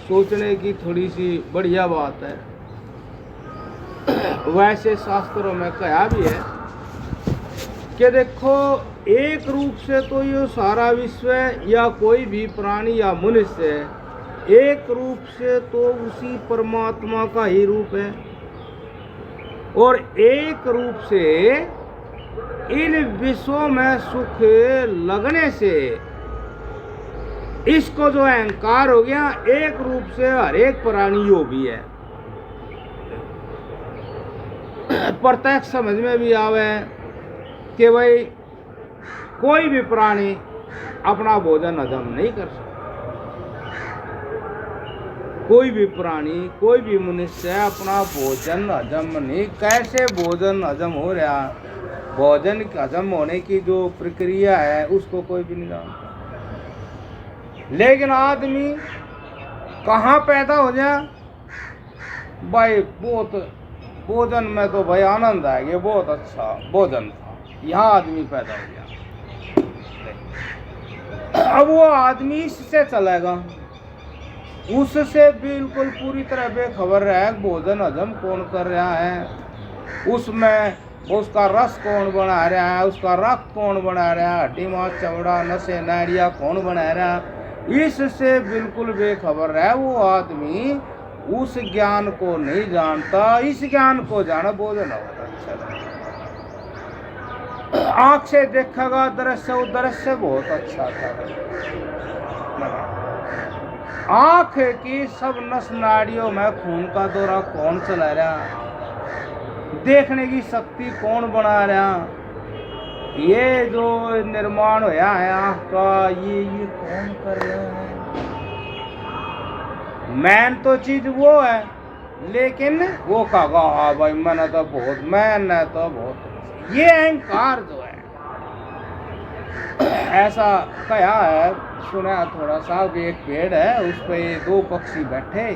सोचने की थोड़ी सी बढ़िया बात है। वैसे शास्त्रों में कहा भी है कि देखो, एक रूप से तो ये सारा विश्व या कोई भी प्राणी या मनुष्य एक रूप से तो उसी परमात्मा का ही रूप है, और एक रूप से इन विश्वों में सुख लगने से इसको जो अहंकार हो गया, एक रूप से हर एक प्राणी यो भी है। प्रत्यक्ष समझ में भी आवे कि भाई कोई भी प्राणी अपना भोजन हजम नहीं कर सकता। कोई भी प्राणी, कोई भी मनुष्य अपना भोजन हजम नहीं। कैसे भोजन हजम हो रहा, भोजन हजम होने की जो प्रक्रिया है उसको कोई भी नहीं जानता। लेकिन आदमी कहाँ पैदा हो जाए, भाई बहुत भोजन में तो भाई आनंद है, ये बहुत अच्छा भोजन था, यहाँ आदमी पैदा हो गया। अब वो आदमी इससे चलेगा, उससे बिल्कुल पूरी तरह बेखबर है भोजन हजम कौन कर रहा है, उसमें उसका रस कौन बना रहा है, उसका रक्त कौन बना रहा है, हड्डी मांस चमड़ा नसें नाड़ियाँ कौन बना रहा है, इससे बिल्कुल बेखबर है वो आदमी। उस ज्ञान को नहीं जानता, इस ज्ञान को जाना भोजन अच्छा। आंख से देखेगा दृश्य, वो दृश्य बहुत अच्छा था। आंख की सब नस नाड़ियों में खून का दौरा कौन चला रहा, देखने की शक्ति कौन बना रहा, ये जो निर्माण होया है आंख का, ये कौन कर रहा है। मैन तो चीज वो है, लेकिन वो कहा हाँ भाई मैंने तो बहुत, मैंने तो बहुत, ये अहंकार जो है ऐसा कहा है, सुना थोड़ा सा। एक पेड़ है, उस पे दो पक्षी बैठे,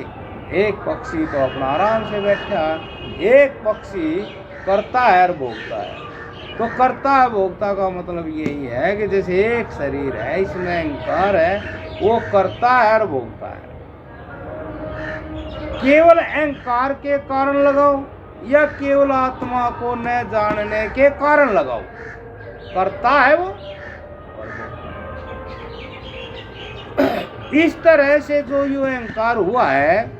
एक पक्षी तो अपना आराम से बैठा, एक पक्षी करता है और भोगता है। तो करता है भोगता का मतलब यही है कि जैसे एक शरीर है, इसमें अहंकार है, वो करता है और भोगता है। केवल अहंकार के कारण लगाओ या केवल आत्मा को न जानने के कारण लगाओ, करता है वो। इस तरह से जो ये अहंकार हुआ है,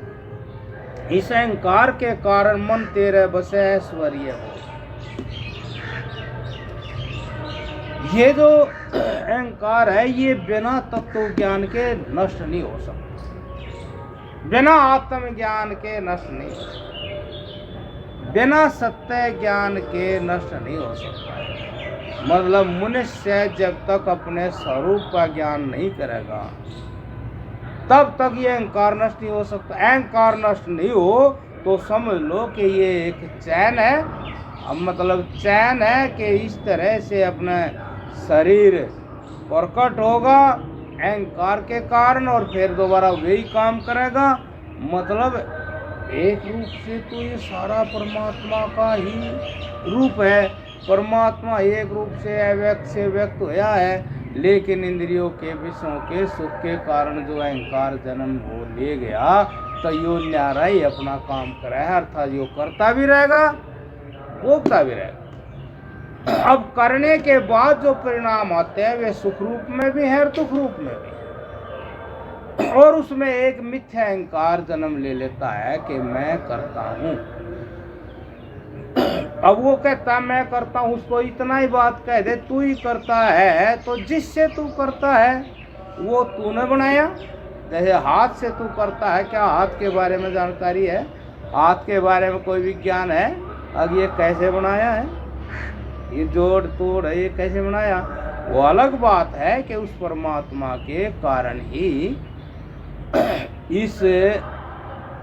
इस अहंकार के कारण मन तेरे बसे ऐश्वर्य हो। ये जो अहंकार है ये बिना तत्व ज्ञान के नष्ट नहीं हो सकता, बिना आत्म ज्ञान के नष्ट नहीं हो सकता, बिना सत्य ज्ञान के नष्ट नहीं हो सकता। मतलब मनुष्य जब तक अपने स्वरूप का ज्ञान नहीं करेगा तब तक ये अहंकार नष्ट नहीं हो सकता। अहंकार नष्ट नहीं हो तो समझ लो कि ये एक चैन है। अब मतलब चैन है कि इस तरह से अपना शरीर प्रकट होगा अहंकार के कारण और फिर दोबारा वही काम करेगा। मतलब एक रूप से तो ये सारा परमात्मा का ही रूप है। परमात्मा एक रूप से अव्यक्त से व्यक्त होया है, लेकिन इंद्रियों के विषयों के सुख के कारण जो अहंकार जन्म हो ले गया, तो यो न्यारा ही अपना काम करे है, अर्थात यो करता भी रहेगा भोगता भी रहेगा। अब करने के बाद जो परिणाम आते हैं वे सुख रूप में भी है और दुख रूप में भी है, और उसमें एक मिथ्या अहंकार जन्म ले लेता है कि मैं करता हूँ। अब वो कहता मैं करता हूँ, उसको इतना ही बात कह दे तू ही करता है, तो जिससे तू करता है वो तूने बनाया। जैसे हाथ से तू करता है, क्या हाथ के बारे में जानकारी है, हाथ के बारे में कोई विज्ञान है, अब ये कैसे बनाया है, ये जोड़ तोड़ है, ये कैसे बनाया, वो अलग बात है कि उस परमात्मा के कारण ही इस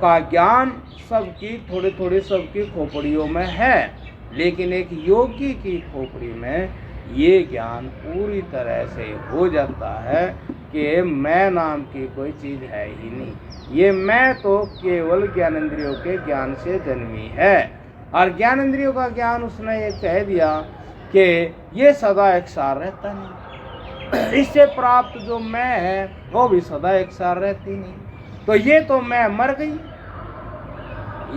का ज्ञान सबकी थोड़ी थोड़ी सबकी खोपड़ियों में है, लेकिन एक योगी की खोपड़ी में ये ज्ञान पूरी तरह से हो जाता है कि मैं नाम की कोई चीज़ है ही नहीं। ये मैं तो केवल ज्ञानेंद्रियों के ज्ञान से जन्मी है, और ज्ञानेंद्रियों का ज्ञान उसने ये कह दिया कि ये सदा एक सार रहता नहीं। इससे प्राप्त जो मैं है वो भी सदा एक सार रहती नहीं। तो ये तो मैं मर गई,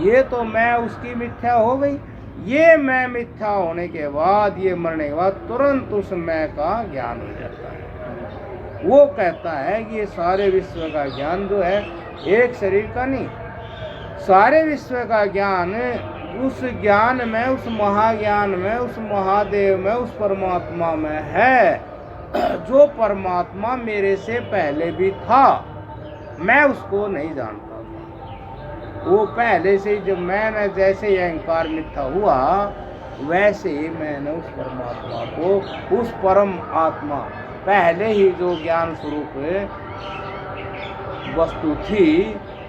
ये तो मैं उसकी मिथ्या हो गई। ये मैं मिथ्या होने के बाद, ये मरने के बाद तुरंत उस मैं का ज्ञान हो जाता है। वो कहता है कि ये सारे विश्व का ज्ञान जो है एक शरीर का नहीं, सारे विश्व का ज्ञान उस ज्ञान में, उस महाज्ञान में, उस महादेव में, उस परमात्मा में है, जो परमात्मा मेरे से पहले भी था, मैं उसको नहीं जानता था। वो पहले से जब मैंने जैसे ही अहंकार मिथ्या हुआ, वैसे ही मैंने उस परमात्मा को, उस परम आत्मा, पहले ही जो ज्ञान स्वरूप वस्तु थी,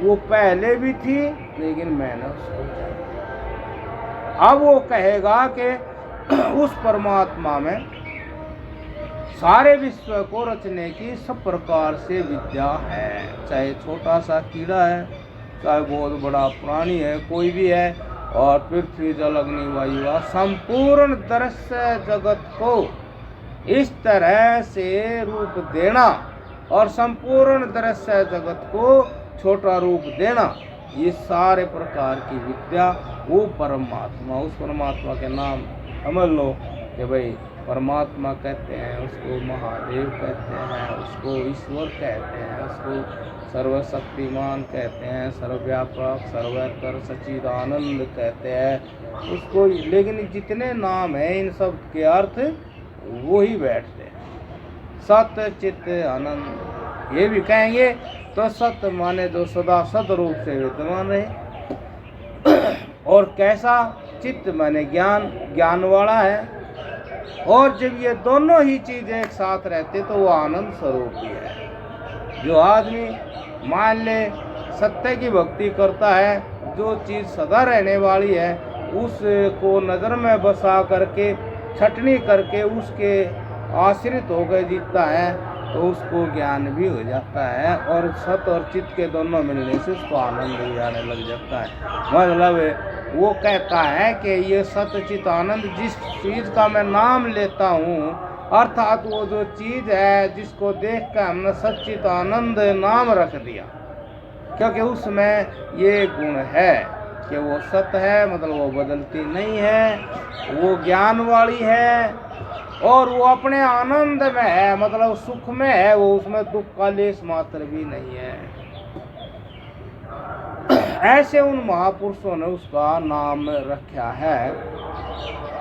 वो पहले भी थी, लेकिन मैंने उसको जाना। अब वो कहेगा कि उस परमात्मा में सारे विश्व को रचने की सब प्रकार से विद्या है, चाहे छोटा सा कीड़ा है, चाहे बहुत बड़ा प्राणी है, कोई भी है, और पृथ्वी जल अग्नि वायु, संपूर्ण दृश्य जगत को इस तरह से रूप देना और संपूर्ण दृश्य जगत को छोटा रूप देना, ये सारे प्रकार की विद्या वो परमात्मा, उस परमात्मा के नाम समझ लो कि भाई परमात्मा कहते हैं, उसको महादेव कहते हैं, उसको ईश्वर कहते हैं, उसको सर्वशक्तिमान कहते हैं, सर्वव्यापक, सर्वतर, सच्चिदानंद कहते हैं उसको। लेकिन जितने नाम हैं इन सब के अर्थ वो ही बैठते हैं। सत्य चित्त आनंद ये भी कहेंगे तो सत्य माने जो सदा सत रूप से विद्यमान रहे, और कैसा चित्त माने ज्ञान, ज्ञान वाला है। और जब ये दोनों ही चीज एक साथ रहते तो वो आनंद स्वरूप ही है। जो आदमी मान ले सत्य की भक्ति करता है, जो चीज सदा रहने वाली है उसको नजर में बसा करके छटनी करके उसके आश्रित होकर जीतता है, तो उसको ज्ञान भी हो जाता है, और सत और चित्त के दोनों मिलने से उसको आनंद भी आने लग जाता है। मतलब वो कहता है कि ये सत चित्त आनंद, जिस चीज़ का मैं नाम लेता हूँ, अर्थात वो जो चीज़ है जिसको देख कर हमने सच्चित आनंद नाम रख दिया, क्योंकि उसमें ये गुण है कि वो सत्य है, मतलब वो बदलती नहीं है, वो ज्ञान वाली है, और वो अपने आनंद में है, मतलब सुख में है, वो उसमें दुख का लेस मात्र भी नहीं है। ऐसे उन महापुरुषों ने उसका नाम रखा है।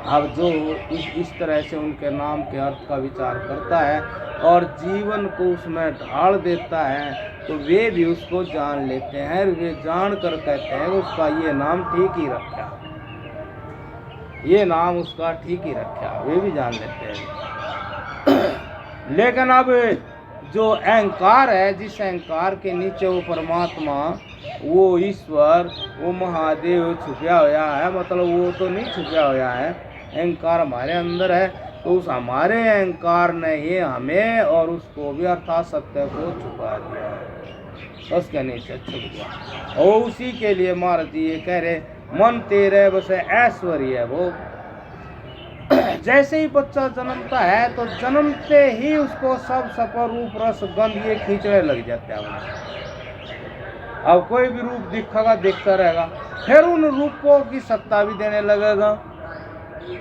अब जो इस तरह से उनके नाम के अर्थ का विचार करता है और जीवन को उसमें ढाल देता है, तो वे भी उसको जान लेते हैं, वे जान कर कहते हैं उसका ये नाम ठीक ही रखा, ये नाम उसका ठीक ही रखा, वे भी जान लेते हैं। लेकिन अब जो अहंकार है, जिस अहंकार के नीचे वो परमात्मा, वो ईश्वर, वो महादेव छुपा हुआ है, मतलब वो तो नहीं छुपा हुआ है, अहंकार हमारे अंदर है, तो उस हमारे अहंकार ने ही हमें और उसको भी अर्थात सत्य को छुपा दिया, उसके नीचे छुप गया। और उसी के लिए महाराज जी ये कह रहे, मन तेरे बस ऐश्वर्य वो। जैसे ही बच्चा जन्मता है तो जन्मते ही उसको सब सफर रूप रस गंध ये खींचने लग जाते हैं। अब कोई भी रूप दिखेगा देखता रहेगा, फिर उन रूपों की सत्ता भी देने लगेगा।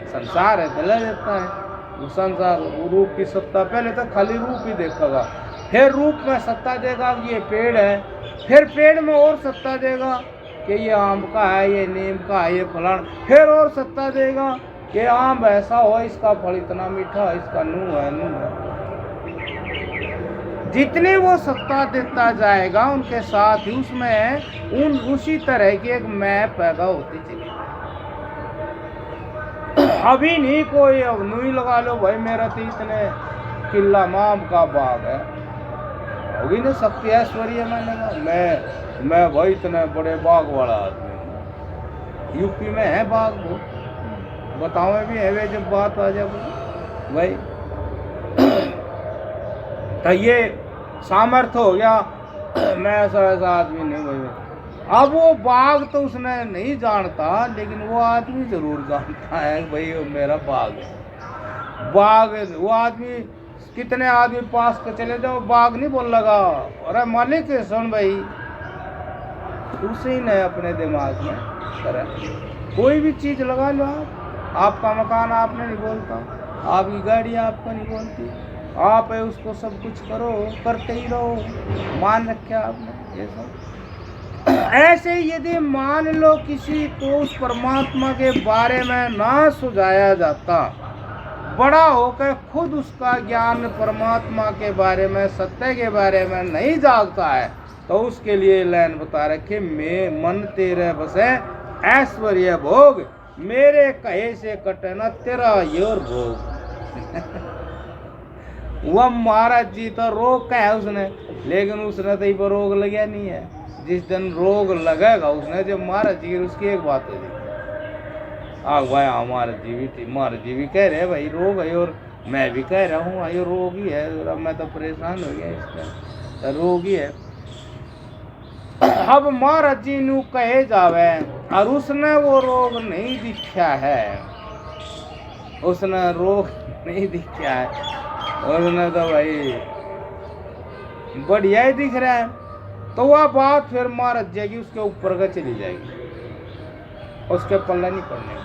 संसार है चला जाता है, वो संसार रूप की सत्ता, पहले तो खाली रूप ही देखेगा, फिर रूप में सत्ता देगा ये पेड़ है, फिर पेड़ में और सत्ता देगा कि ये आम का है, ये नीम का है, ये फलान, फिर और सत्ता देगा कि आम ऐसा हो, इसका फल इतना मीठा है, इसका नूह है, नूह है। जितनी वो सत्ता देता जाएगा उनके साथ ही उसमें उसी तरह की एक मैं पैदा होती चली। अभी नहीं कोई अब नूही लगा लो भाई मेरा तो इतने किला माम का बाग है, अभी नहीं सकती ऐश्वर्य मैं भाई इतने बड़े बाग वाला आदमी हूँ। यूपी में है बाग वो, बताओ भी है वे, जब बात आ जाए भाई तो ये सामर्थ्य हो गया, मैं ऐसा आदमी नहीं भाई। अब वो बाग तो उसने नहीं जानता, लेकिन वो आदमी जरूर जानता है भाई वो मेरा बाग है। बाग वो आदमी, कितने आदमी पास के चले जाओ, बाग नहीं बोल लगा, अरे मालिक सुन भाई उसी ने अपने दिमाग में करा। कोई भी चीज़ लगा लो आपका मकान आपने नहीं बोलता, आपकी गाड़ी आपको नहीं बोलती, आप है उसको सब कुछ करो, करते ही रहो, मान रखे आपने ये सब। ऐसे यदि मान लो किसी को उस परमात्मा के बारे में ना सुझाया जाता, बड़ा होकर खुद उसका ज्ञान परमात्मा के बारे में, सत्य के बारे में नहीं जागता है, तो उसके लिए लाइन बता रखे, मैं मन तेरे बसे ऐश्वर्य भोग, मेरे कहे से कटे न तेरा योर भोग। वह महाराज जी तो रोग का है उसने, लेकिन उसने तो पर रोग लगा नहीं है। जिस दिन रोग लगेगा उसने, जब महाराज जी उसकी एक बात है भाई हमारे जी भी कह रहे भाई रोग है, और मैं भी कह रहा हूँ ये रोग ही है, मैं तो परेशान हो गया इसका, रोग ही है। अब महाराज जी नू कहे जावे और उसने वो रोग नहीं दिखा है, उसने रोग नहीं दिखा है, उसने तो भाई बढ़िया ही दिख रहा है, तो वह बात फिर महाराज जी की उसके ऊपर का चली जाएगी, उसके पल्ला नहीं पड़ने।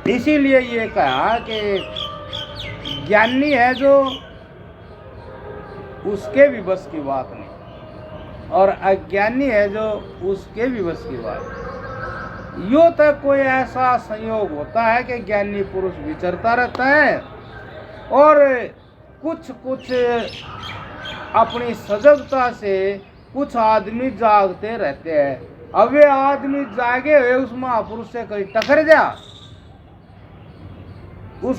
इसीलिए ये कहा कि ज्ञानी है जो उसके भी बस की बात नहीं, और अज्ञानी है जो उसके भी बस की बात। यूँ तक कोई ऐसा संयोग होता है कि ज्ञानी पुरुष विचरता रहता है और कुछ कुछ अपनी सजगता से कुछ आदमी जागते रहते हैं। अब वे आदमी जागे हुए उस महापुरुष से कहीं टकरा जा, उस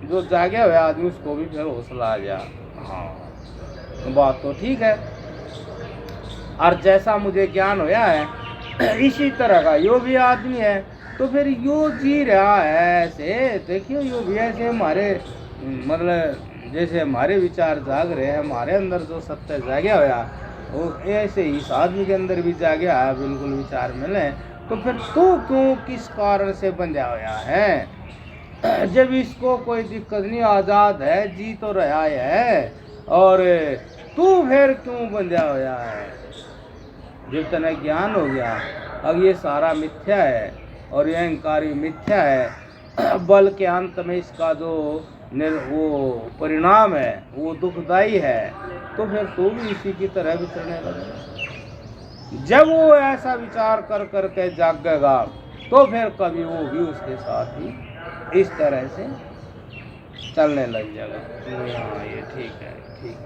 जो जागे हुए आदमी उसको भी फिर हौसला आ जा, हाँ बात तो ठीक है, और जैसा मुझे ज्ञान होया है इसी तरह का यो भी आदमी है, तो फिर यो जी रहा है ऐसे, देखियो यो भी ऐसे हमारे मतलब जैसे हमारे विचार जाग रहे हैं, हमारे अंदर जो सत्य जागे होया वो ऐसे ही इस आदमी के अंदर भी जागे है, बिल्कुल विचार मिले, तो फिर तू क्यों किस कारण से बंधा होया है? जब इसको कोई दिक्कत नहीं, आज़ाद है, जी तो रहा है, और तू फिर क्यों बंधा होया है? जब तने ज्ञान हो गया अब ये सारा मिथ्या है और ये अहंकारी मिथ्या है, बल के अंत में इसका जो वो परिणाम है वो दुखदाई है, तो फिर तू भी इसी की तरह विचरने लगेगा। जब वो ऐसा विचार कर करके जागेगा तो फिर कभी वो भी उसके साथ ही इस तरह से चलने लग जाएगा। हाँ ये ठीक है, ठीक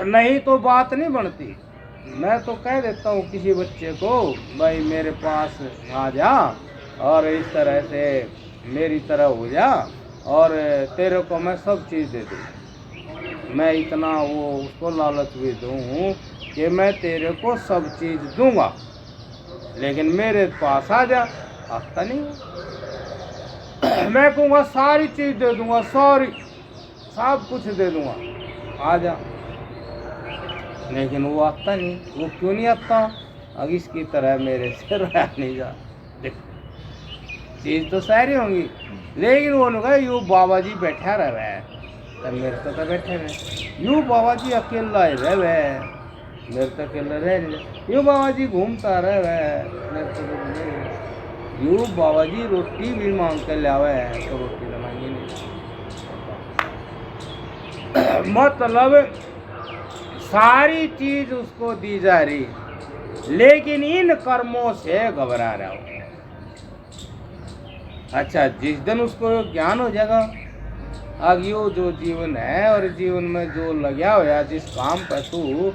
नहीं तो बात नहीं बनती। मैं तो कह देता हूँ किसी बच्चे को, भाई मेरे पास आ जा और इस तरह से मेरी तरह हो जा और तेरे को मैं सब चीज़ दे दूँ। मैं इतना वो उसको लालच भी दूँ कि मैं तेरे को सब चीज़ दूँगा, लेकिन मेरे पास आ जा, आता नहीं। मैं कहूँगा सारी चीज़ दे दूँगा, सारी सब कुछ दे दूँगा, आ जा, लेकिन वो आता नहीं। वो क्यों नहीं आता? अब इसकी तरह मेरे से रहा नहीं जा। देखो चीज़ तो सारी होंगी, लेकिन वो लोग यूँ बाबा जी बैठा रहे है, तब मेरे तो बैठे रहे। यूँ बाबा जी अकेला ही रहे, मेरे तो अकेला रह नहीं। यूँ बाबा जी घूमता रहे, मेरे तो नहीं। यूँ बाबा जी रोटी भी मांग कर लावे है तो रोटी तो मांगी नहीं। मतलब सारी चीज उसको दी जा रही, लेकिन इन कर्मों से घबरा रहा हो। अच्छा जिस दिन उसको ज्ञान हो जाएगा, अब यो जो जीवन है और जीवन में जो लगा होया जिस काम पर तू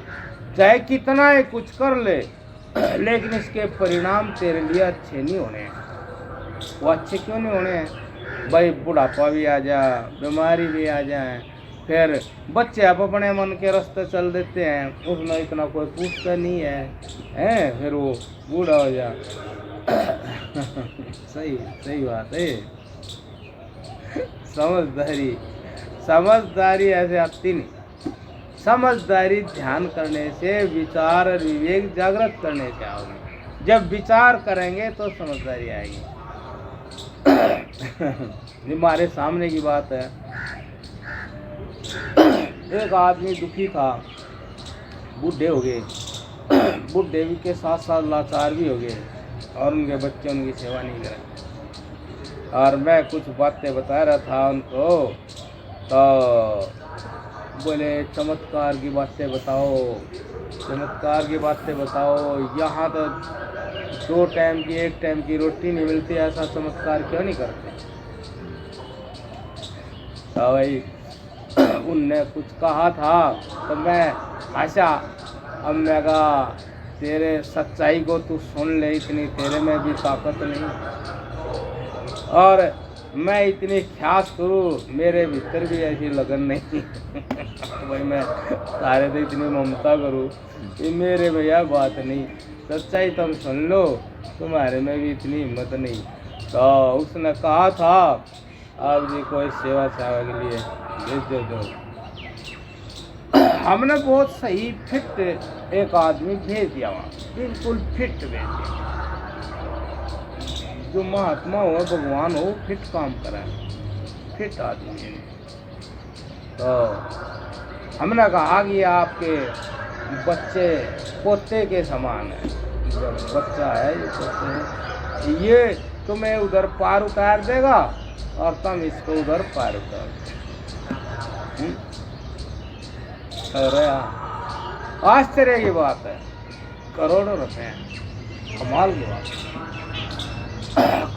चाहे कितना ही कुछ कर ले, लेकिन इसके परिणाम तेरे लिए अच्छे नहीं होने। वो अच्छे क्यों नहीं होने? भाई बुढ़ापा भी आ जा, बीमारी भी आ जाए, फिर बच्चे आप अपने मन के रास्ते चल देते हैं, उसमें इतना कोई पूछता नहीं है, फिर वो बूढ़ा हो जा। सही सही बात है। समझदारी ऐसे आती नहीं। समझदारी ध्यान करने से, विचार और विवेक जागृत करने से आओगे। जब विचार करेंगे तो समझदारी आएगी। ये हमारे सामने की बात है। एक आदमी दुखी था, बूढ़े हो गए, बूढ़े भी के साथ साथ लाचार भी हो गए और उनके बच्चे उनकी सेवा नहीं करें। और मैं कुछ बातें बता रहा था उनको, तो बोले चमत्कार की बातें बताओ, चमत्कार की बातें बताओ, यहाँ तो 2 टाइम की 1 टाइम की रोटी नहीं मिलती, ऐसा चमत्कार क्यों नहीं करते। तो भाई उनने कुछ कहा था तो मैं हंसा। अब मैं कहा तेरे सच्चाई को तू सुन ले, इतनी तेरे में भी ताकत नहीं और मैं इतनी ख्यास करूँ मेरे भीतर भी ऐसी लगन नहीं। भाई मैं सारे तो इतनी ममता करूँ कि मेरे में यह बात नहीं, सच्चाई तुम सुन लो, तुम्हारे में भी इतनी हिम्मत नहीं। तो उसने कहा था आप जी कोई सेवा के लिए भेज दो। हमने बहुत सही फिट एक आदमी भेज दिया, वहाँ बिल्कुल फिट भेज दिया। जो महात्मा हो भगवान हो फिट काम कराए, फिट आदमी है। तो हमने कहा कि आपके बच्चे पोते के समान है, जब बच्चा है ये पोते, ये तुम्हें उधर पार उतार देगा और तुम इसको उधर पार उतार। अरे आश्चर्य की बात है, करोड़ों रुपए हैं, कमाल की बात है,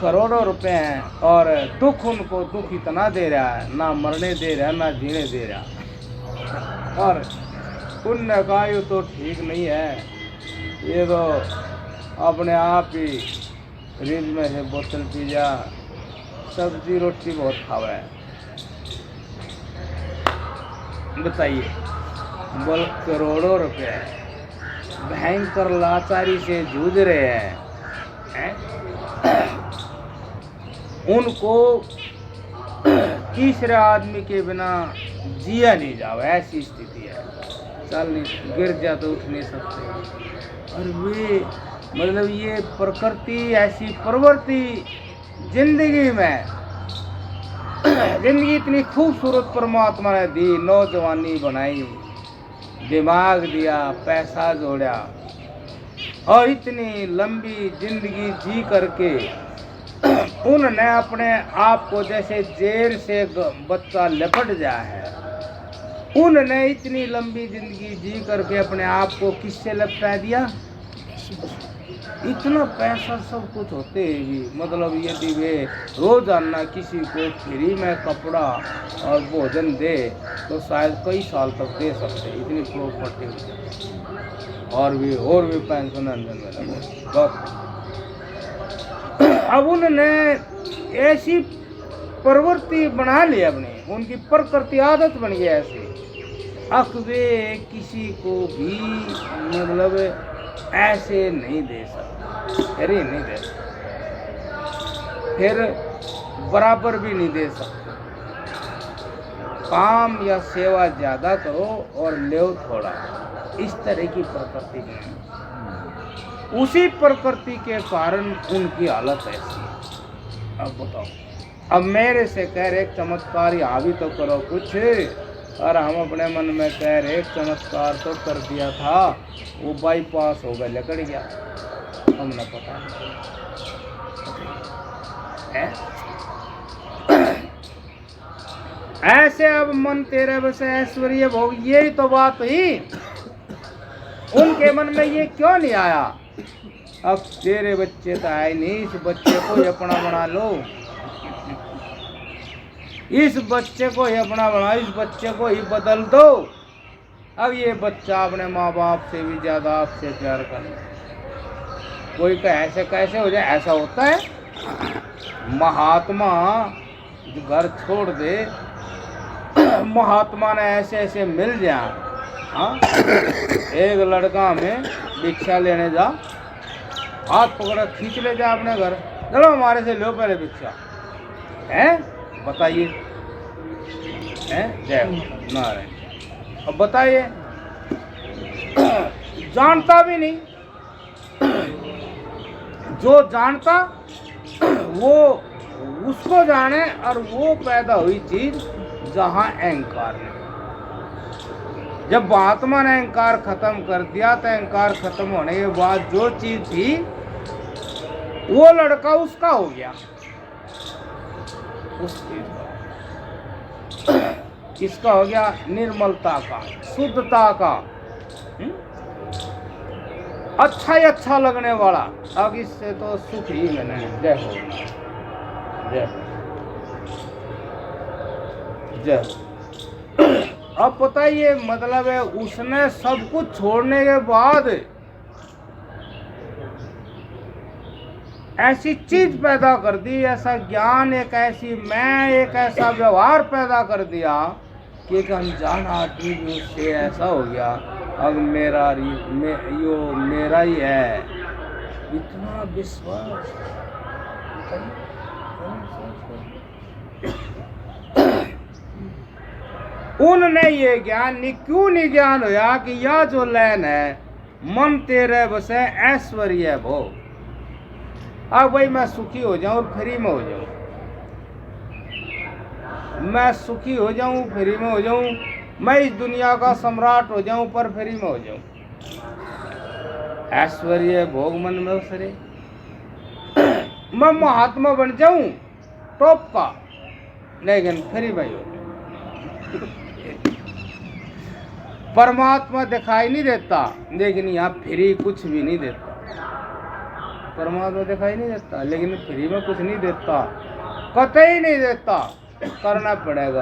करोड़ों रुपए हैं और दुख उनको दुख इतना दे रहा है, ना मरने दे रहा ना जीने दे रहा। और उनने कहा ये तो ठीक नहीं है, ये तो अपने आप ही फ्रिज में से बोतल पी जा, सब्जी रोटी बहुत खावा है। बताइए, बोल करोड़ों रुपए भयंकर लाचारी से जूझ रहे हैं, उनको तीसरे आदमी के बिना जिया नहीं जाओ, ऐसी स्थिति है, चल नहीं, गिर जा तो उठ नहीं सकते। और वे मतलब ये प्रकृति ऐसी प्रवृत्ति जिंदगी में, जिंदगी इतनी खूबसूरत परमात्मा ने दी, नौजवानी बनाई, दिमाग दिया, पैसा जोड़ा और इतनी लंबी जिंदगी जी करके उन्होंने अपने आप को जैसे जेल से बच्चा लिपट जाया है, उन्होंने इतनी लंबी जिंदगी जी करके अपने आप को किससे लिपटा दिया। इतना पैसा सब कुछ होते भी, मतलब यदि वे रोजाना किसी को फ्री में कपड़ा और भोजन दे तो शायद कई साल तक दे सकते, इतनी प्रॉपर्टी और भी पेंशन में। अब उन्होंने ऐसी प्रवृत्ति बना ली अपनी, उनकी प्रकृति आदत बन गई ऐसी, अब वे किसी को भी मतलब ऐसे नहीं दे सकते, अरे नहीं दे सकते, फिर बराबर भी नहीं दे सकते। काम या सेवा ज़्यादा करो और ले थोड़ा, इस तरह की प्रकृति है। उसी प्रकृति के कारण उनकी हालत ऐसी है। अब बताओ, अब मेरे से कह रहे चमत्कार यहाँ भी तो करो कुछ, और हम अपने मन में कह रहे चमत्कार तो कर दिया था, वो बाईपास हो गया, लकड़ गया, हमने पता है। ऐसे अब मन तेरे बस ऐश्वर्य भोग, यही तो बात हुई, उनके मन में ये क्यों नहीं आया। अब तेरे बच्चे तो आए नहीं, इस बच्चे को ही अपना बना लो, इस बच्चे को ही अपना बना, इस बच्चे को ही बदल दो। अब ये बच्चा अपने माँ बाप से भी ज्यादा आपसे प्यार करे। कोई का ऐसे कैसे हो जाए, ऐसा होता है। महात्मा घर छोड़ दे, महात्मा ने ऐसे ऐसे मिल जाए। हाँ, एक लड़का हमें भिक्षा लेने जा, हाथ पकड़ा खींच ले जा अपने घर, चलो हमारे से लो पहले भिक्षा, है बताइए, जय नारायण। अब बताइए, जानता भी नहीं, जो जानता वो उसको जाने, और वो पैदा हुई चीज जहां अहंकार है। जब आत्मा ने अहंकार खत्म कर दिया तो अहंकार खत्म होने के बाद जो चीज थी वो लड़का उसका हो गया, उस चीज का किसका हो गया? निर्मलता का, शुद्धता का, अच्छा ही अच्छा लगने वाला। अब इससे तो सुख ही मिले। जय हो, जय जय। अब पता ही ये मतलब है, उसने सब कुछ छोड़ने के बाद ऐसी चीज पैदा कर दी, ऐसा ज्ञान, एक ऐसी मैं, एक ऐसा व्यवहार पैदा कर दिया कि एक अनजान आदमी भी उससे ऐसा हो गया, अब मेरा यो मेरा ही है। इतना विश्वास, उनने ये ज्ञान क्यों नहीं ज्ञान होया कि यह जो लैन है मन तेरे बसे ऐश्वर्य भोग। अब भाई मैं सुखी हो जाऊं और फ्री में हो जाऊं, मैं सुखी हो जाऊं, फ्री में हो जाऊं, मैं इस दुनिया का सम्राट हो जाऊं पर फ्री में हो जाऊं, ऐश्वर्य भोग मन में उसरे, मैं महात्मा बन जाऊं टॉप का, लेकिन फ्री में हो। परमात्मा दिखाई नहीं देता, लेकिन यहाँ फ्री कुछ भी नहीं देता। परमात्मा दिखाई नहीं देता, लेकिन फ्री में कुछ नहीं देता, कतई नहीं देता, करना पड़ेगा।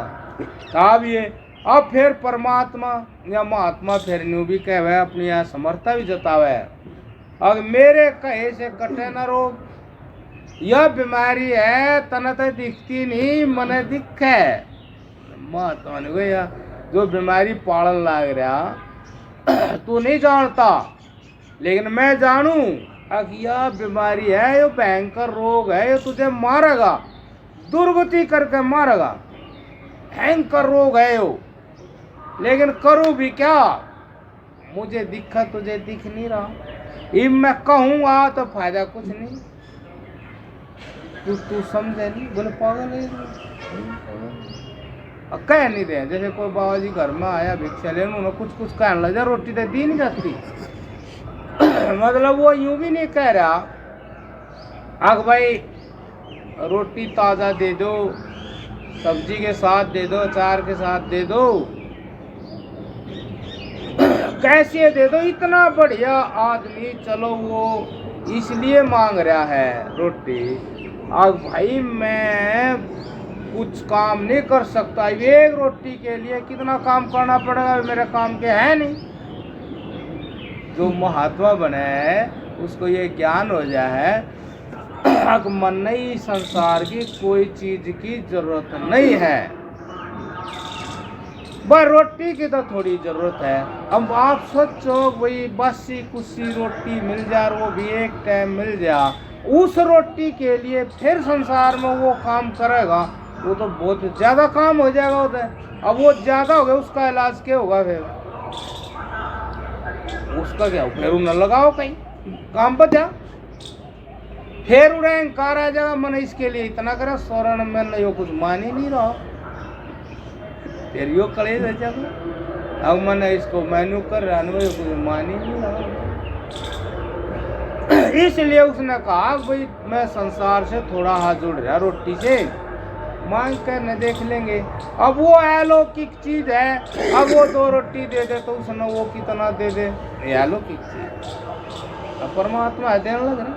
अब ये अब फिर परमात्मा या महात्मा फिर न्यू भी कहवे, अपनी यह समर्था भी जतावे। अब मेरे कहे से कटे न रोग, यह बीमारी है तन तो दिखती नहीं, मन दिखे। महात्मा ने भैया जो बीमारी पालन लाग रहा तू नहीं जानता, लेकिन मैं जानू कि यह बीमारी है, ये भयंकर रोग है, ये तुझे मारेगा, दुर्गति करके मारेगा, भयंकर रोग है यो। लेकिन करूँ भी क्या, मुझे दिखा तुझे दिख नहीं रहा, इब मैं कहूँगा तो फायदा कुछ नहीं। तू समझे नहीं, बोले पागल है, कह नहीं दे। जैसे कोई बाबा जी घर में आया भिक्षा लेने, उन्होंने कुछ कुछ कहने लग जा, रोटी तो दी नहीं जाती। मतलब वो यूं भी नहीं कह रहा अग भाई रोटी ताज़ा दे दो, सब्जी के साथ दे दो, अचार के साथ दे दो, कैसे दे दो। इतना बढ़िया आदमी, चलो वो इसलिए मांग रहा है रोटी। अब भाई मैं कुछ काम नहीं कर सकता, एक रोटी के लिए कितना काम करना पड़ेगा, मेरे काम के है नहीं। जो महात्मा बने है उसको ये ज्ञान हो जाए कि मन नहीं, संसार की कोई चीज की जरूरत नहीं है, बस रोटी की तो थोड़ी जरूरत है। अब आप सोचो वही बासी कुसी रोटी मिल जाए, वो भी एक टाइम मिल जाए, उस रोटी के लिए फिर संसार में वो काम करेगा, वो तो बहुत ज्यादा काम हो जाएगा उधर। अब वो ज्यादा हो गया, उसका इलाज क्या होगा फिर, उसका क्या, फिर उन्हें लगाओ कहीं काम बचा, फिर उन्हें अहंकार आ जाएगा, मन इसके लिए इतना करे, स्वर्ण में यो कुछ मान ही नहीं रहा, फिर यो कड़े रह जाएगा। अब मन इसको मैन्यू कर रहा है, कुछ मान ही नहीं रहा। इसलिए उसने कहा भाई मैं संसार से थोड़ा हाथ जोड़ रहा, रोटी से मांग कर न देख लेंगे। अब वो अलौकिक चीज है, अब वो 2 रोटी दे दे तो उसने वो कितना दे दे, ये अलौकिक चीज। अब परमात्मा देने लग रहे,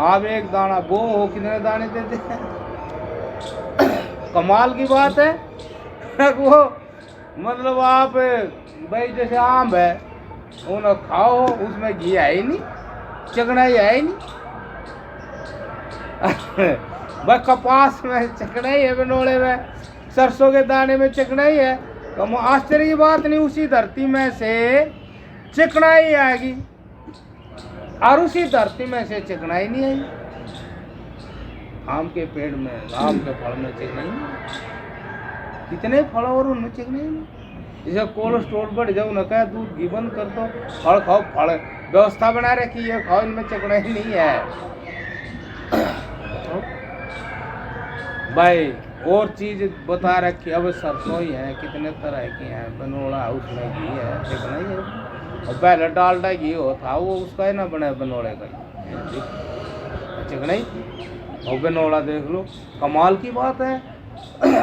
आप एक दाना वो हो कितने दाने दे दे, कमाल की बात है। वो मतलब आप भाई जैसे आम है, उन्हें खाओ, उसमें घी है ही नहीं, चिकनाई है ही नहीं। भाई कपास में चिकनाई है, बनोड़े में, सरसों के दाने में चिकनाई है, तो आश्चर्य की बात नहीं, उसी धरती में से चिकनाई आएगी और उसी धरती में से चिकनाई नहीं आई। आम के पेड़ में, आम के फल में चिकनाई नहीं, कितने फल और उनमें चिकनाई नहीं। जैसे कोल्ड स्टोर पर जाओ न कहे दूध घी बंद कर दो, फल खाओ, फल व्यवस्था बना रखी है, खाओ, इनमें चिकनाई नहीं है। भाई और चीज बता रखी, अब सरसों ही है, कितने तरह की है, बनोड़ा उसमें घी है, देखना ही है। और पहले डालडा घी हो था, वो उसका ही ना बना बनोड़े का चिकना ही। और बनोड़ा देख लो, कमाल की बात है,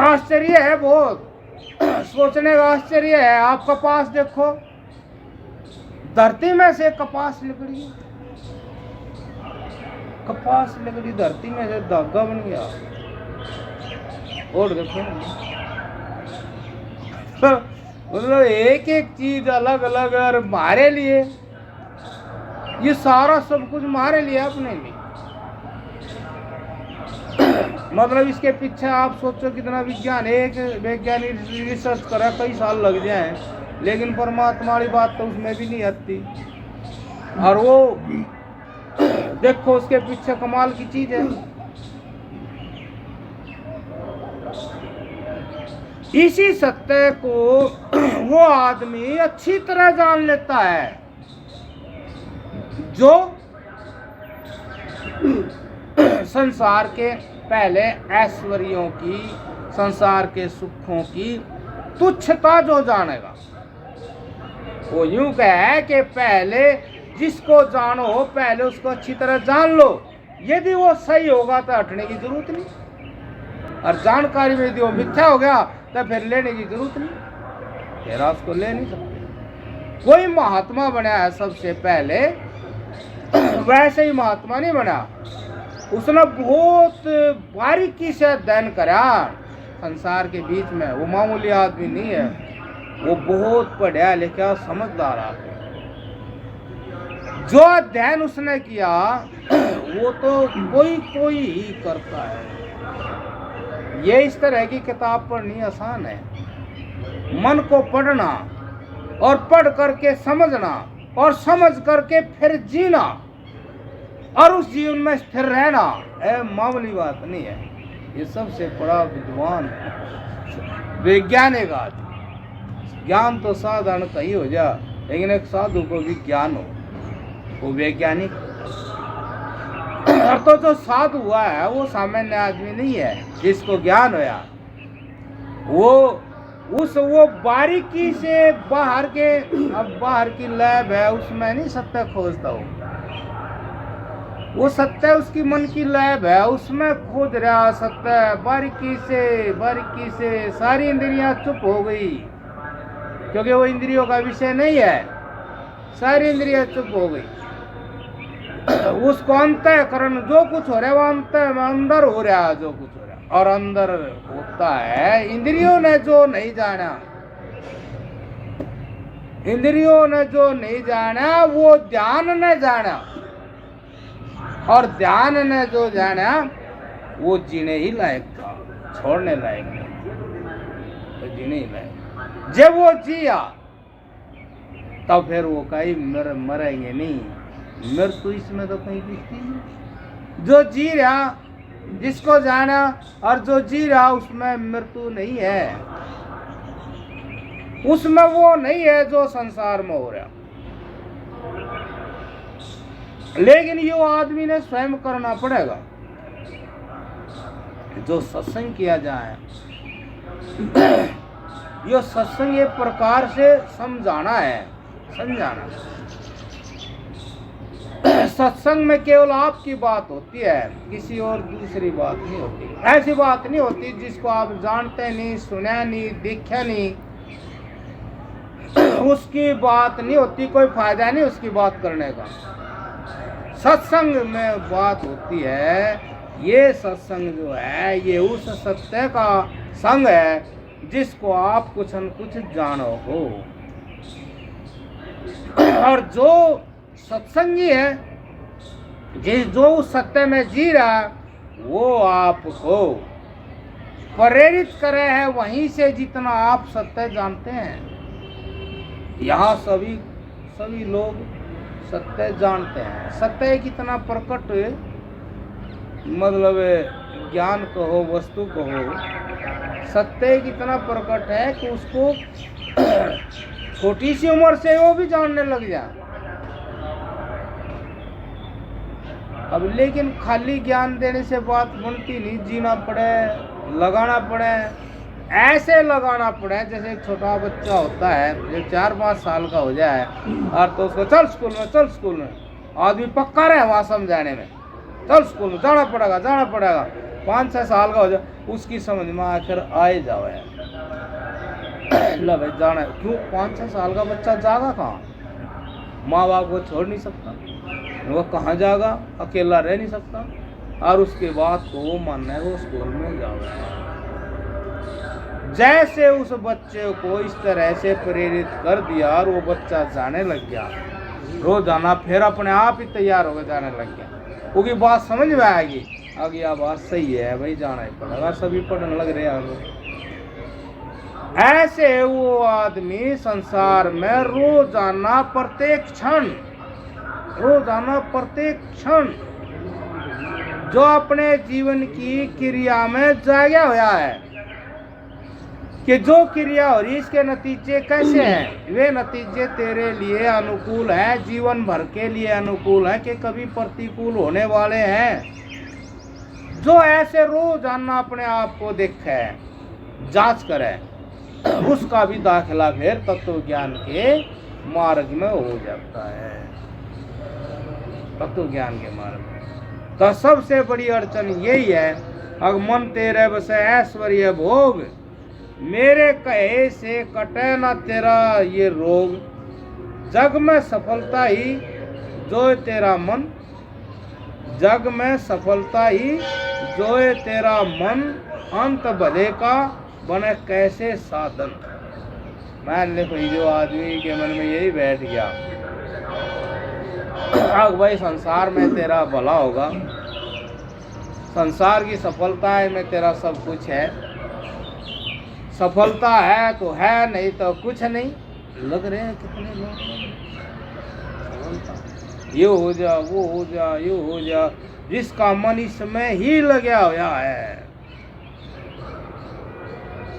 आश्चर्य है बहुत, सोचने का आश्चर्य है। आप कपास देखो, धरती में से कपास निकली, कपास निकली धरती में से, धागा बन गया। और देखो मतलब एक एक चीज अलग अलग, और हमारे लिए ये सारा सब कुछ हमारे लिए, अपने लिए। मतलब इसके पीछे आप सोचो कितना विज्ञान, एक वैज्ञानिक रिसर्च करा कई साल लग जाए, लेकिन परमात्मा वाली बात तो उसमें भी नहीं आती। और वो देखो उसके पीछे कमाल की चीज है। इसी सत्य को वो आदमी अच्छी तरह जान लेता है जो संसार के पहले ऐश्वर्यों की, संसार के सुखों की तुच्छता जो जानेगा। वो यूं कहे कि पहले जिसको जानो, पहले उसको अच्छी तरह जान लो, यदि वो सही होगा तो हटने की जरूरत नहीं, और जानकारी में यदि वो मिथ्या हो गया तो फिर लेने की जरूरत नहीं, फिर उसको ले नहीं सकते। कोई महात्मा बना है सबसे पहले, वैसे ही महात्मा नहीं बना, उसने बहुत बारीकी से अध्ययन करा संसार के बीच में। वो मामूली आदमी नहीं है, वो बहुत पढ़ा लिखा समझदार आदमी। जो अध्ययन उसने किया वो तो कोई कोई ही करता है। ये इस तरह की किताब पढ़नी आसान है, मन को पढ़ना और पढ़ करके समझना और समझ करके फिर जीना और उस जीवन में स्थिर रहना, मामूली बात नहीं है। ये सबसे बड़ा विद्वान वैज्ञानिक आदमी। ज्ञान तो साधारण कहीं हो जा, लेकिन एक साधु को भी ज्ञान हो, वो वैज्ञानिक। तो जो साधु हुआ है वो सामान्य आदमी नहीं है जिसको ज्ञान होया। वो बारीकी से बाहर के, अब बाहर की लैब है उसमें नहीं सत्य खोजता हो, वो सत्य उसकी मन की लैब है, उसमें खोज रहा सत्य बारीकी से। सारी इंद्रियां चुप हो गई, क्योंकि वो इंद्रियों का विषय नहीं है, सारी इंद्रियां चुप हो गई। उसको अंतःकरण जो कुछ हो रहा है वो अंदर हो रहा है, जो कुछ हो रहा है, और अंदर होता है। इंद्रियों ने जो नहीं जाना, इंद्रियों ने जो नहीं जाना वो ध्यान ने जाना, और ध्यान ने जो जाना वो जीने ही लायक था, छोड़ने लायक नहीं, तो जीने ही लायक। जब वो जिया तब फिर वो कहीं मरेंगे नहीं, मृत्यु इसमें तो कहीं दिखती नहीं। जो जी रहा, जिसको जाना और जो जी रहा उसमें मृत्यु नहीं है, उसमें वो नहीं है जो संसार में हो रहा। लेकिन ये आदमी ने स्वयं करना पड़ेगा। जो सत्संग किया जाए, ये सत्संग एक प्रकार से समझाना है, समझाना। सत्संग में केवल आपकी बात होती है, किसी और दूसरी बात नहीं होती। ऐसी बात नहीं होती जिसको आप जानते नहीं, सुना नहीं, देखा नहीं, उसकी बात नहीं होती, कोई फायदा नहीं उसकी बात करने का। सत्संग में बात होती है। ये सत्संग जो है ये उस सत्य का संग है जिसको आप कुछ न कुछ जानो हो, और जो सत्संगी है, जो उस सत्य में जी रहा वो आपको प्रेरित करे है वहीं से जितना आप सत्य जानते हैं। यहाँ सभी लोग सत्य जानते हैं। सत्य कितना प्रकट, मतलब ज्ञान कहो, वस्तु कहो, सत्य कितना प्रकट है कि उसको छोटी सी उम्र से वो भी जानने लग जाए। अब लेकिन खाली ज्ञान देने से बात बनती नहीं, जीना पड़े, लगाना पड़े, ऐसे लगाना पड़े जैसे एक छोटा बच्चा होता है जो 4-5 साल का हो जाए और तो उसको चल स्कूल में, चल स्कूल में, आदमी पक्का रहे वहाँ समझाने में, चल स्कूल में जाना पड़ेगा, जाना पड़ेगा। 5-6 साल का हो जाए उसकी समझ में आखिर आए जाओ है ला भाई जाना है। क्यों? 5-6 साल का बच्चा जागा कहाँ? माँ बाप को छोड़ नहीं सकता, वो कहाँ जागा, अकेला रह नहीं सकता, और उसके बाद तो वो मानना है वो स्कूल में जाओ। जैसे उस बच्चे को इस तरह से प्रेरित कर दिया और वो बच्चा जाने लग गया रोजाना, फिर अपने आप ही तैयार होकर जाने लग गया, क्योंकि बात समझ में आएगी, आगे यह बात सही है भाई, जाना ही पड़ेगा, सभी पढ़ने लग रहे हैं। ऐसे वो आदमी संसार में रोजाना प्रत्येक क्षण जो अपने जीवन की क्रिया में जागा हुआ है कि जो क्रिया हो रही इसके नतीजे कैसे हैं, वे नतीजे तेरे लिए अनुकूल हैं, जीवन भर के लिए अनुकूल हैं कि कभी प्रतिकूल होने वाले हैं। जो ऐसे रोजाना अपने आप को देखे, जांच करे, उसका भी दाखिला फिर तत्व ज्ञान के मार्ग में हो जाता है, तत्व ज्ञान के मार्ग में। तो सबसे बड़ी अड़चन यही है, अगर मन तेरे बसे ऐश्वर्य भोग, मेरे कहे से कटे ना तेरा ये रोग, जग में सफलता ही जोए तेरा मन, जग में सफलता ही जोए तेरा मन, अंत भले का बने कैसे साधन। मान ले कोई जो आदमी के मन में यही बैठ गया, अब भाई संसार में तेरा भला होगा, संसार की सफलता है में तेरा सब कुछ है, सफलता है तो है, नहीं तो कुछ नहीं। लग रहे हैं कितने लोग, ये हो जा, वो हो जा, ये हो जा, जिसका मन इसमें ही लगा हुआ है।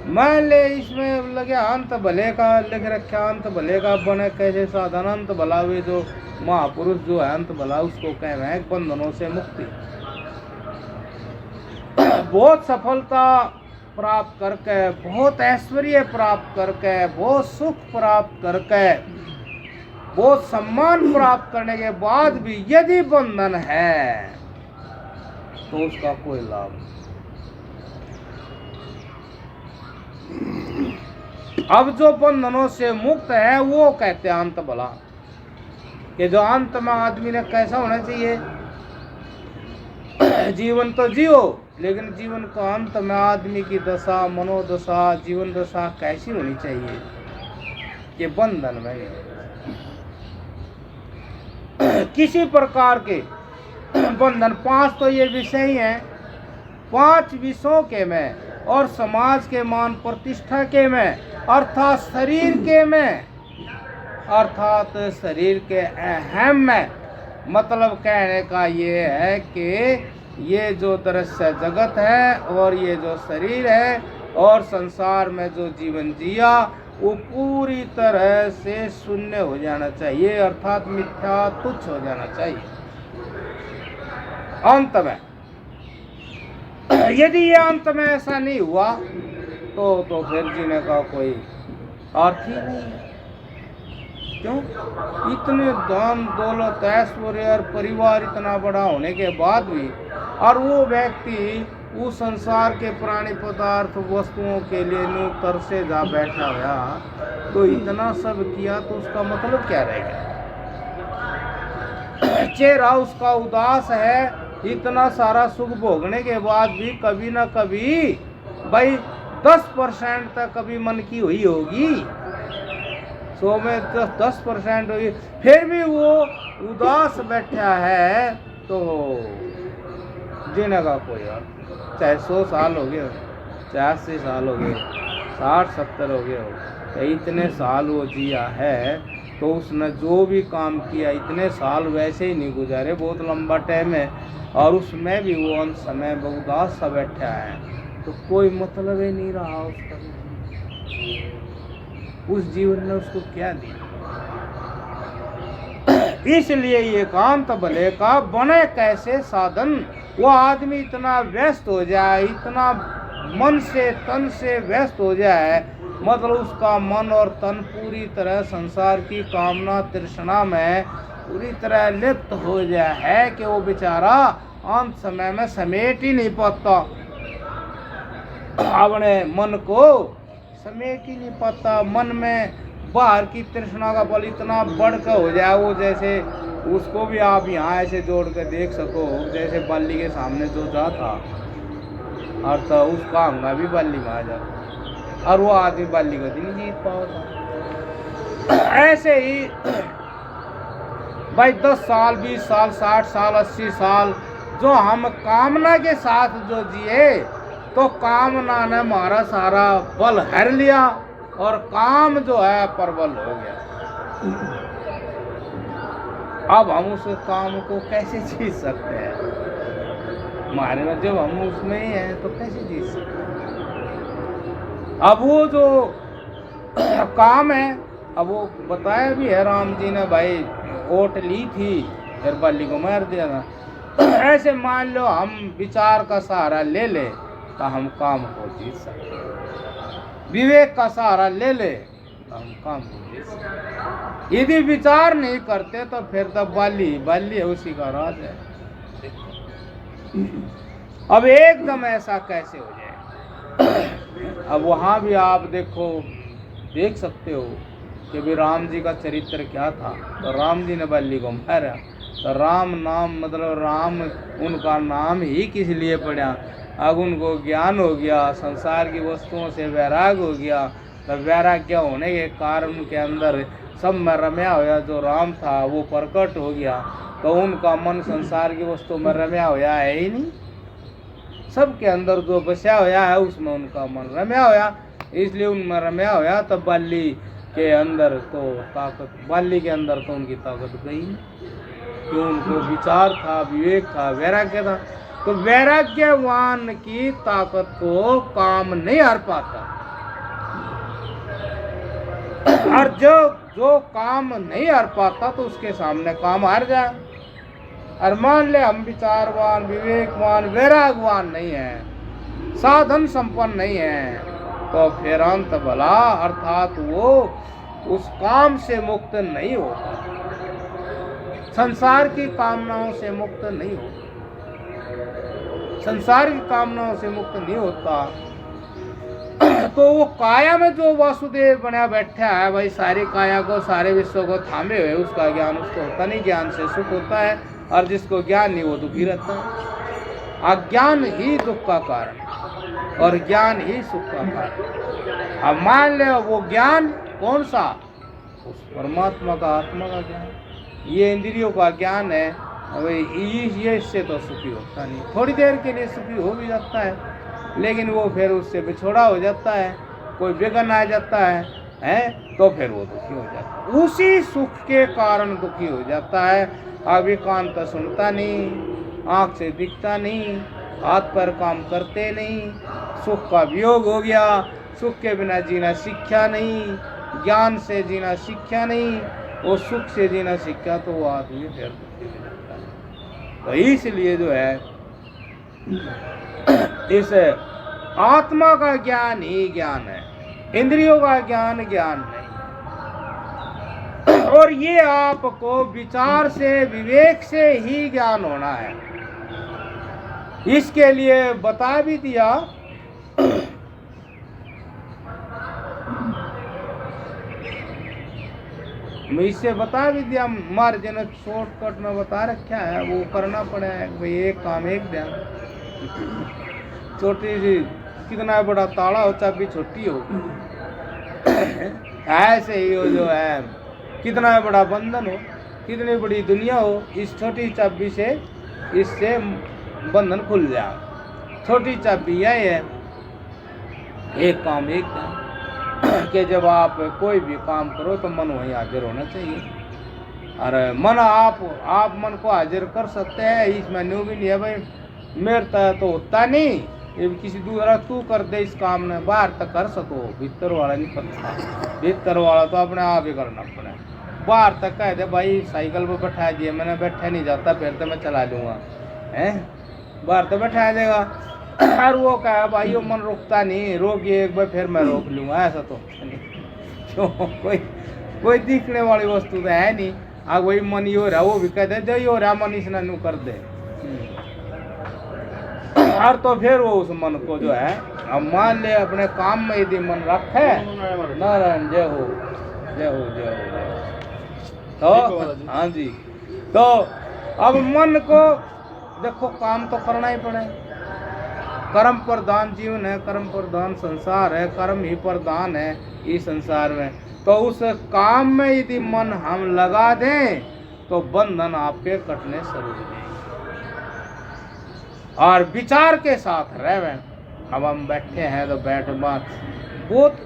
मान ले इसमें लगे अंत भले का लिख रखा, अंत भले का बने कैसे साधन, अंत भला हुए जो महापुरुष जो है अंत भला उसको कह रहे हैं बंधनों से मुक्ति। बहुत सफलता प्राप्त करके, बहुत ऐश्वर्य प्राप्त करके, बहुत सुख प्राप्त करके, बहुत सम्मान प्राप्त करने के बाद भी यदि बंधन है तो उसका कोई लाभ नहीं। अब जो बंधनों से मुक्त है वो कहते हैं अंत भला, कि जो अंत में आदमी ने कैसा होना चाहिए, जीवन तो जियो, लेकिन जीवन का अंत में आदमी की दशा, मनोदशा, जीवन दशा कैसी होनी चाहिए कि बंधन में किसी प्रकार के बंधन। 5 तो ये विषय ही हैं, 5 विषयों के में और समाज के मान प्रतिष्ठा के में, अर्थात शरीर के में, अर्थात शरीर के अहम में। मतलब कहने का ये है कि ये जो दृश्य जगत है और ये जो शरीर है और संसार में जो जीवन जिया वो पूरी तरह से शून्य हो जाना चाहिए, अर्थात मिथ्या तुच्छ हो जाना चाहिए अंत में। यदि ये अंत में ऐसा नहीं हुआ तो फिर जीने का कोई अर्थ ही नहीं है। क्यों? इतने धन दौलत ऐश्वर्य और परिवार इतना बड़ा होने के बाद भी और वो व्यक्ति उस संसार के प्राणी पदार्थ वस्तुओं के लिए नो तरसे जा बैठा हुआ, तो इतना सब किया तो उसका मतलब क्या रहेगा? चेहरा उसका उदास है, इतना सारा सुख भोगने के बाद भी कभी ना कभी भाई 10% तक कभी मन की हुई होगी, 100 में 10% हुई, फिर भी वो उदास बैठा है तो जीने का कोई अर्थ नहीं। चाहे 100 साल हो गए हो, चाहे 80 साल हो गए, 60-70 हो गए हो, तो इतने साल वो जिया है तो उसने जो भी काम किया इतने साल वैसे ही नहीं गुजारे, बहुत लंबा टाइम है, और उसमें भी वो अंत समय उदास सा बैठा है, तो कोई मतलब ही नहीं रहा उसका। उस जीवन ने उसको क्या दिया? इसलिए ये एकांत भले का बने कैसे साधन। वो आदमी इतना व्यस्त हो जाए, इतना मन से तन से व्यस्त हो जाए, मतलब उसका मन और तन पूरी तरह संसार की कामना तृष्णा में पूरी तरह लिप्त हो जाए, है कि वो बेचारा अंत समय में समेट ही नहीं पाता, अपने मन को समेट ही नहीं पाता। मन में बाहर की तृष्णा का बल इतना बढ़कर हो जाए, वो जैसे उसको भी आप यहाँ ऐसे जोड़ कर देख सको, जैसे बाली के सामने जो जाता और तो उसका अंगा भी बाली में आ जाता और वो आदमी बाली को नहीं जीत पाता। ऐसे ही भाई 10 साल 20 साल 60 साल 80 साल जो हम कामना के साथ जो जिए, तो कामना ने हमारा सारा बल हर लिया और काम जो है प्रबल हो गया। अब हम उस काम को कैसे जीत सकते हैं? हमारे में जब हम उसमें ही हैं तो कैसे जीत सकते हैं? अब वो जो काम है, अब वो बताया भी है राम जी ने, भाई ओट ली थी फिर बाली को मार दिया था। ऐसे मान लो हम विचार का सहारा ले ले तो हम काम को जीत सकते हैं, विवेक का सहारा ले ले तो हम काम को जीत सकते हैं। यदि विचार नहीं करते तो फिर तो बाली है, उसी का राज है। अब एकदम ऐसा कैसे हो जाए? अब वहां भी आप देख सकते हो कि भी राम जी का चरित्र क्या था। तो राम जी ने बाली को मारा, तो राम नाम मतलब राम उनका नाम ही किस लिए पड़ा? अब उनको ज्ञान हो गया, संसार की वस्तुओं से वैराग हो गया। तो वैराग्य होने के कारण उनके अंदर सब में रम्या होया जो राम था वो प्रकट हो गया। तो उनका मन संसार की वस्तु में रम्या होया है ही नहीं, सबके अंदर जो बसा होया है उसमें उनका मन रम्या होया, इसलिए उनमें रम्या होया। तब बाली के अंदर तो ताकत, बाली के अंदर तो उनकी ताकत गई नहीं, क्यों? उनको विचार था, विवेक था, वैराग्य था। तो वैराग्यवान की ताकत को काम नहीं हार पाता, और जो काम नहीं हार पाता तो उसके सामने काम हार जाए। और मान ले हम विचारवान, विवेकवान, वैरागवान नहीं है, साधन संपन्न नहीं है, तो फिर अंत भला अर्थात वो उस काम से मुक्त नहीं होता, संसार की कामनाओं से मुक्त नहीं होता, संसार की कामनाओं से मुक्त नहीं होता। तो वो काया में जो वासुदेव बना बैठा है, भाई सारी काया को, सारे विश्व को थामे हुए, उसका ज्ञान उसको होता नहीं। ज्ञान से सुख होता है, और जिसको ज्ञान नहीं वो दुखी रहता है। अज्ञान ही दुख का कारण और ज्ञान ही सुख का कारण। अब मान ले वो ज्ञान कौन सा? उस परमात्मा का, आत्मा का ज्ञान। ये इंद्रियों का ज्ञान है, ये इससे तो सुखी होता नहीं। थोड़ी देर के लिए सुखी हो भी जाता है, लेकिन वो फिर उससे बिछोड़ा हो जाता है, कोई विघ्न आ जाता है, तो फिर वो दुखी हो जाता है। उसी सुख के कारण दुखी हो जाता है। अभी कान तो सुनता नहीं, आँख से दिखता नहीं, हाथ पर काम करते नहीं, सुख का वियोग हो गया, सुख के बिना जीना सीखा नहीं, ज्ञान से जीना सीखा नहीं, वो सुख से जीना सीखा, तो वो आदमी फिर दुखी हो जाता है। तो इसलिए जो है इस आत्मा का ज्ञान ही ज्ञान है, इंद्रियों का ज्ञान ज्ञान नहीं। और ये आपको विचार से, विवेक से ही ज्ञान होना है। इसके लिए बता भी दिया मैं इससे बता भी दिया, हमारे जन शॉर्टकट में बता रखा है, वो करना पड़ा है। भाई एक काम एक ध्यान, छोटी सी कितना बड़ा ताला हो, चाबी छोटी हो, ऐसे ही हो जो है, कितना बड़ा बंधन हो, कितनी बड़ी दुनिया हो, इस छोटी चाबी से इससे बंधन खुल जाए। छोटी चाबी यह है, एक काम एक ध्यान, कि जब आप कोई भी काम करो तो मन वहीं हाजिर होना चाहिए। और मन आप मन को हाजिर कर सकते हैं, इसमें न्यू भी नहीं है भाई मेरे तो होता नहीं, ये किसी दूसरा तू कर दे इस काम ने, बाहर तक कर सको, भीतर वाला नहीं करता, भीतर वाला तो अपने आप ही करना पड़े। बाहर तक कह दे भाई साइकिल पर बैठा दिए, मैंने बैठा नहीं जाता, फिर तो मैं चला लूँगा, हैं बाहर तो बैठा देगा, और वो कहा भाई वो मन रुकता नहीं, रोकिए एक बार फिर मैं रोक लूँगा, ऐसा तो नहीं। क्यों, कोई दिखने वाली वस्तु तो है नहीं। आग वही मन यो रहा, वो भी कहते जो यो रहा मन इसने नू कर दे। और तो फिर वो उस मन को जो है, अब मान ले अपने काम में यदि मन रखे, नारायण जय हो जय हो जय हो। तो हाँ जी, तो अब मन को देखो काम तो करना ही पड़ेगा। कर्म प्रधान जीवन है, कर्म प्रधान संसार है, कर्म ही प्रधान है इस संसार में। तो उस काम में यदि मन हम लगा दें तो बंधन आपके कटने शुरू हो जाएंगे। और विचार के साथ रहे। अब हम बैठे हैं तो बैठ बात बहुत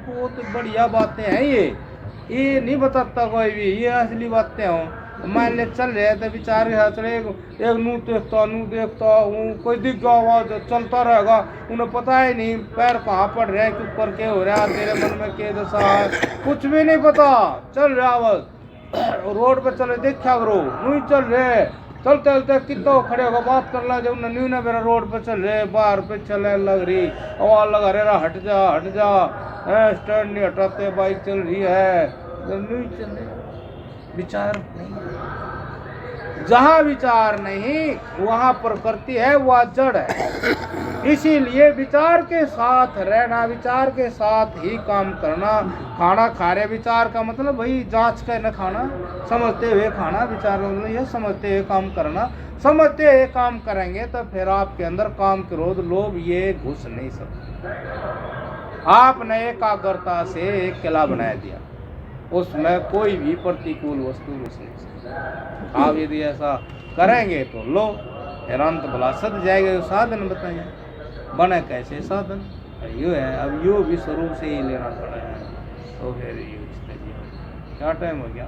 बहुत बढ़िया बातें हैं, ये नहीं बताता कोई भी, ये असली बातें हों। मान ले चल रहे तो विचार के साथ एक नू देखता हूँ, कोई दिख गया आवाज चलता रहेगा, उन्हें पता ही नहीं पैर कहाँ पड़ रहे, चुप करके हो रहा, तेरे मन में क्या दशा है कुछ भी नहीं पता, चल रहा आवाज रोड पे चले देखा करो, नहीं चल रहे चलते चलते कितना खड़े होगा बात कर ला, जब न्यू ना मेरा रोड पे चल रहे, बाहर पे चले लग रही आवाज लगा रहे, हट जा स्टैंड नहीं हटाते, बाइक चल रही है, नहीं चल रही। विचार नहीं, जहाँ विचार नहीं वहाँ प्रकृति है, वह जड़ है। इसीलिए विचार के साथ रहना, विचार के साथ ही काम करना। खाना खा रहे, विचार का मतलब भाई जांच कर न खाना, समझते हुए खाना, विचार मतलब यह समझते हुए काम करना। समझते हुए काम करेंगे तो फिर आपके अंदर काम, क्रोध, लोभ ये घुस नहीं सकते। आपने एकाग्रता से एक किला बना दिया, उसमें कोई भी प्रतिकूल वस्तु घुस नहीं सकती। आप यदि ऐसा करेंगे तो लो फिर अंत भला सद जाएगा। साधन बताइए बने कैसे साधन, यो है अब यो भी स्वरूप से ही लेना पड़ेगा। तो फिर क्या टाइम हो गया।